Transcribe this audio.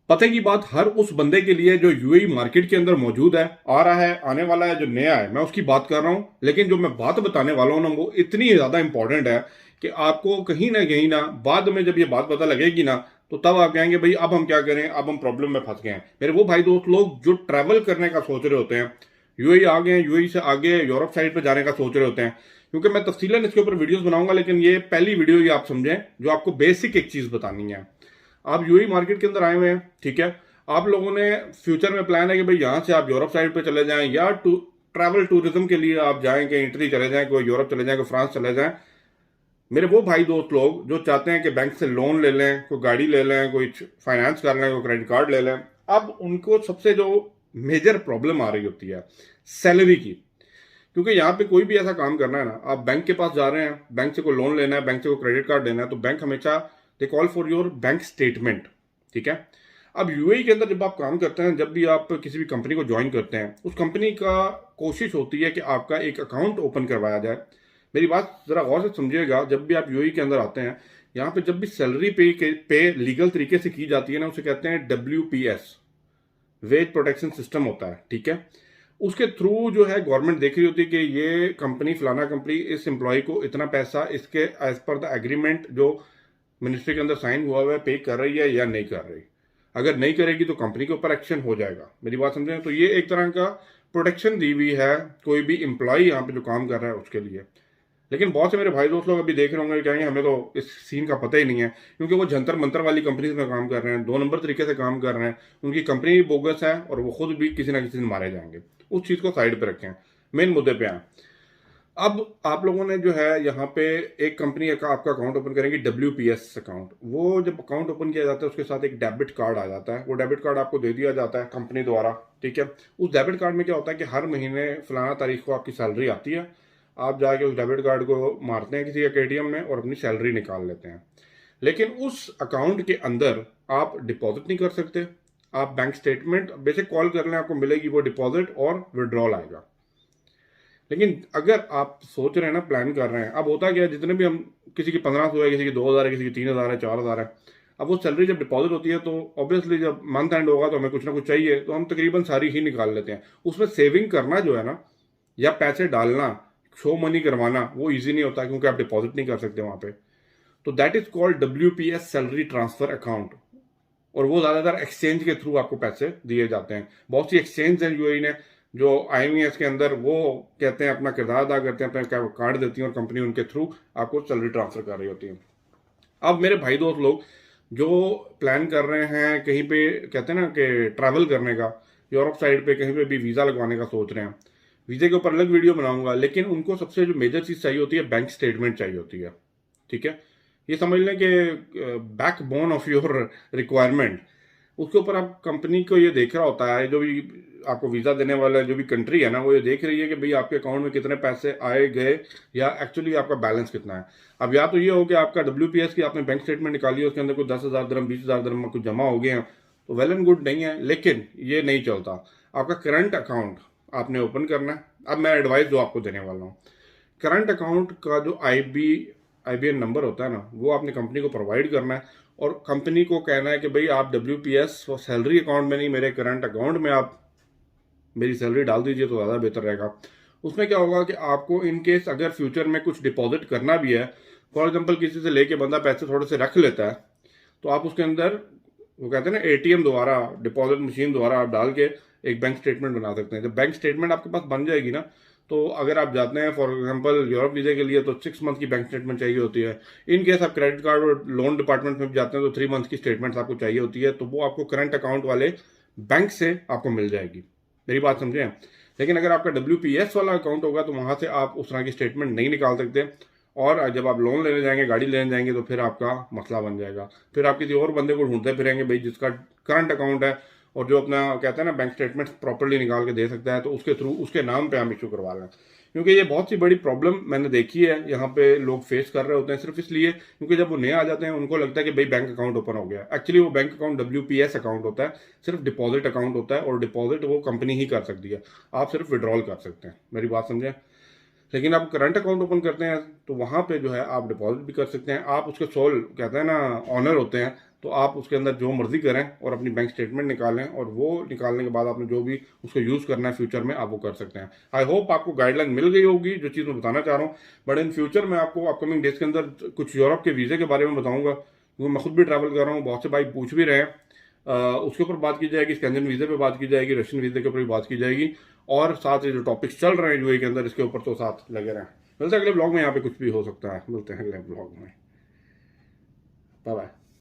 पते की बात हर उस बंदे के लिए जो यूएई मार्केट के अंदर मौजूद है, आ रहा है, आने वाला है, जो नया है, मैं उसकी बात कर रहा हूं। लेकिन जो मैं बात बताने वाला हूं ना, वो इतनी ज्यादा इंपॉर्टेंट है कि आपको कहीं ना बाद में जब ये बात पता लगेगी ना, तो तब आप कहेंगे भाई अब हम क्या करें, अब हम प्रॉब्लम में फंस गए हैं। मेरे वो भाई दोस्त लोग जो ट्रैवल करने का सोच रहे होते हैं, यूएई आ गए, यूएई से आगे यूरोप साइड पे जाने का सोच रहे होते हैं, क्योंकि मैं तफसीलन इसके ऊपर वीडियोस बनाऊंगा, लेकिन ये पहली वीडियो ये आप समझें जो आपको बेसिक एक चीज बतानी है। आप यूएई मार्केट के अंदर आए हुए हैं, ठीक है। आप लोगों ने फ्यूचर में प्लान है कि भाई यहां से आप यूरोप साइड पे चले जाएं, या ट्रैवल टूरिज्म के लिए आप जाएं, कि इटली चले जाएं, कोई यूरोप चले जाएं, कोई फ्रांस चले जाएं। मेरे वो भाई दोस्त लोग जो चाहते हैं कि बैंक से लोन ले लें, कोई गाड़ी ले लें, कोई फाइनेंस कर लें, कोई क्रेडिट कार्ड ले लें, अब उनको सबसे जो मेजर प्रॉब्लम आ रही होती है सैलरी की। क्योंकि यहाँ पे कोई भी ऐसा काम करना है ना, आप बैंक के पास जा रहे हैं, बैंक से कोई लोन लेना है, बैंक से कोई क्रेडिट कार्ड लेना है, तो बैंक हमेशा they call for your bank statement, ठीक है। अब यूएई के अंदर जब आप काम करते हैं, जब भी आप किसी भी कंपनी को ज्वाइन करते हैं, उस कंपनी का कोशिश होती है कि आपका एक अकाउंट ओपन करवाया जाए। मेरी बात जरा गौर से समझिएगा, जब भी आप यूएई के अंदर आते हैं, यहाँ पे जब भी सैलरी पे लीगल तरीके से की जाती है ना, उसे कहते हैं WPS, वेज प्रोटेक्शन सिस्टम होता है, ठीक है। उसके थ्रू जो है गवर्नमेंट देख रही होती है कि ये कंपनी, फलाना कंपनी, इस एम्प्लॉय को इतना पैसा इसके एज पर द एग्रीमेंट जो मिनिस्ट्री के अंदर साइन हुआ हुआ है पे कर रही है या नहीं कर रही। अगर नहीं करेगी तो कंपनी के ऊपर एक्शन हो जाएगा। मेरी बात समझें, तो ये एक तरह का प्रोटेक्शन दी हुई है कोई भी एम्प्लॉय यहाँ पे जो काम कर रहा है उसके लिए। लेकिन बहुत से मेरे भाई दोस्त लोग अभी देख रहे होंगे, कहेंगे हमें तो इस सीन का पता ही नहीं है, क्योंकि वो जंतर मंतर वाली कंपनी में काम कर रहे हैं, 2 नंबर तरीके से काम कर रहे हैं, उनकी कंपनी भी बोगस है और वो खुद भी किसी ना किसी दिन मारे जाएंगे। उस चीज को साइड पे रखें, मेन मुद्दे पे आए। अब आप लोगों ने जो है यहाँ पे एक कंपनी का आपका अकाउंट ओपन करेंगे, WPS अकाउंट। वो जब अकाउंट ओपन किया जाता है उसके साथ एक डेबिट कार्ड आ जाता है, वो डेबिट कार्ड आपको दे दिया जाता है कंपनी द्वारा, ठीक है। उस डेबिट कार्ड में क्या होता है कि हर महीने फलाना तारीख को आपकी सैलरी आती है, आप जाके उस डेबिट कार्ड को मारते हैं किसी एक ATM में और अपनी सैलरी निकाल लेते हैं। लेकिन उस अकाउंट के अंदर आप डिपॉजिट नहीं कर सकते। आप बैंक स्टेटमेंट बेशक कॉल कर लें, आपको मिलेगी वो डिपॉजिट और विड्रॉल आएगा। लेकिन अगर आप सोच रहे हैं ना, प्लान कर रहे हैं, अब होता क्या है, जितने भी हम, किसी की 1500 है, किसी की 2000 है, किसी की 3000 है, 4000 है, अब वो सैलरी जब डिपॉजिट होती है तो ऑब्वियसली जब मंथ एंड होगा तो हमें कुछ ना कुछ चाहिए, तो हम तकरीबन सारी ही निकाल लेते हैं। उसमें सेविंग करना जो है ना, या पैसे डालना, शो मनी करवाना, वो ईजी नहीं होता, क्योंकि आप डिपॉजिट नहीं कर सकते वहां पे। तो that is called WPS salary transfer account. और वो ज्यादातर एक्सचेंज के थ्रू आपको पैसे दिए जाते हैं। बहुत सी एक्सचेंज है यूएई ने जो IMES के अंदर वो कहते हैं अपना किरदार अदा करते हैं, अपने कार्ड देती हैं और कंपनी उनके थ्रू आपको सैलरी ट्रांसफर कर रही होती है। अब मेरे भाई दोस्त लोग जो प्लान कर रहे हैं कहीं पे, कहते हैं ना कि ट्रैवल करने का, यूरोप साइड पे कहीं पे भी वीजा लगवाने का सोच रहे हैं, वीजे के ऊपर अलग वीडियो बनाऊंगा, लेकिन उनको सबसे जो मेजर चीज चाहिए होती है, बैंक स्टेटमेंट चाहिए होती है, ठीक है। ये समझ लें कि बैकबोन ऑफ योर रिक्वायरमेंट। उसके ऊपर आप कंपनी को ये देख रहा होता है, जो भी आपको वीजा देने वाला जो भी कंट्री है ना, वो ये देख रही है कि भाई आपके अकाउंट में कितने पैसे आए गए, या एक्चुअली आपका बैलेंस कितना है। अब या तो ये हो कि आपका WPS की आपने बैंक स्टेटमेंट निकाली है, उसके अंदर कोई 10,000 dirham 20,000 dirham कुछ जमा हो गए हैं, तो वेल एंड गुड नहीं है, लेकिन ये नहीं चलता। आपका करंट अकाउंट आपने ओपन करना है। अब मैं एडवाइस जो आपको देने वाला हूँ, करंट अकाउंट का जो IBN नंबर होता है ना, वो आपने कंपनी को प्रोवाइड करना है, और कंपनी को कहना है कि भाई आप WPS और सैलरी अकाउंट में नहीं, मेरे करंट अकाउंट में आप मेरी सैलरी डाल दीजिए तो ज़्यादा बेहतर रहेगा। उसमें क्या होगा कि आपको इन केस अगर फ्यूचर में कुछ डिपॉजिट करना भी है, फॉर एग्जांपल किसी से लेके बंदा पैसे थोड़े से रख लेता है, तो आप उसके अंदर, वो कहते हैं ना, ATM द्वारा, डिपॉजिट मशीन द्वारा आप डाल के एक बैंक स्टेटमेंट बना सकते हैं। जब बैंक स्टेटमेंट आपके पास बन जाएगी ना, तो अगर आप जाते हैं फॉर एग्जांपल यूरोप वीजे के लिए, तो 6 मंथ की बैंक स्टेटमेंट चाहिए होती है। इन केस आप क्रेडिट कार्ड और लोन डिपार्टमेंट में भी जाते हैं तो 3 मंथ की स्टेटमेंट आपको चाहिए होती है, तो वो आपको करंट अकाउंट वाले बैंक से आपको मिल जाएगी। मेरी बात समझें। लेकिन अगर आपका WPS वाला अकाउंट होगा तो वहां से आप उस तरह की स्टेटमेंट नहीं निकाल सकते, और जब आप लोन लेने जाएंगे, गाड़ी लेने जाएंगे, तो फिर आपका मसला बन जाएगा। फिर आप किसी और बंदे को ढूंढते फिरेंगे भाई जिसका करंट अकाउंट है और जो अपना, कहते हैं ना, बैंक स्टेटमेंट प्रॉपरली निकाल के दे सकता है, तो उसके थ्रू उसके नाम पे हम इशू करवा लें। क्योंकि ये बहुत सी बड़ी प्रॉब्लम मैंने देखी है, यहाँ पे लोग फेस कर रहे होते हैं सिर्फ इसलिए क्योंकि जब वो नए आ जाते हैं उनको लगता है कि भाई बैंक अकाउंट ओपन हो गया। एक्चुअली वो बैंक अकाउंट WPS अकाउंट होता है, सिर्फ डिपॉजिट अकाउंट होता है, और डिपॉजिट वो कंपनी ही कर सकती है, आप सिर्फ विड्रॉल कर सकते हैं। मेरी बात समझें। लेकिन आप करंट अकाउंट ओपन करते हैं तो वहां पे जो है आप डिपॉजिट भी कर सकते हैं, आप उसके सोल, कहते हैं ना, ऑनर होते हैं, तो आप उसके अंदर जो मर्जी करें और अपनी बैंक स्टेटमेंट निकालें, और वो निकालने के बाद आपने जो भी उसको यूज़ करना है फ्यूचर में आप वो कर सकते हैं। आई होप आपको गाइडलाइन मिल गई होगी जो चीज़ मैं बताना चाह रहा हूँ। बट इन फ्यूचर मैं आपको अपकमिंग डेज के अंदर कुछ यूरोप के वीज़े के बारे में बताऊँगा, क्योंकि मैं खुद भी ट्रैवल कर रहा हूँ, बहुत से भाई पूछ भी रहे हैं। उसके ऊपर बात की जाएगी, स्कैंडिनेवियन वीज़े पे बात की जाएगी, रशियन वीज़े के ऊपर भी बात की जाएगी, और साथ ही जो टॉपिक्स चल रहे हैं यूएई के अंदर इसके ऊपर तो साथ लगे रहें। मिलते हैं अगले ब्लॉग में, यहाँ पे कुछ भी हो सकता है। मिलते हैं अगले ब्लॉग में, बाय बाय।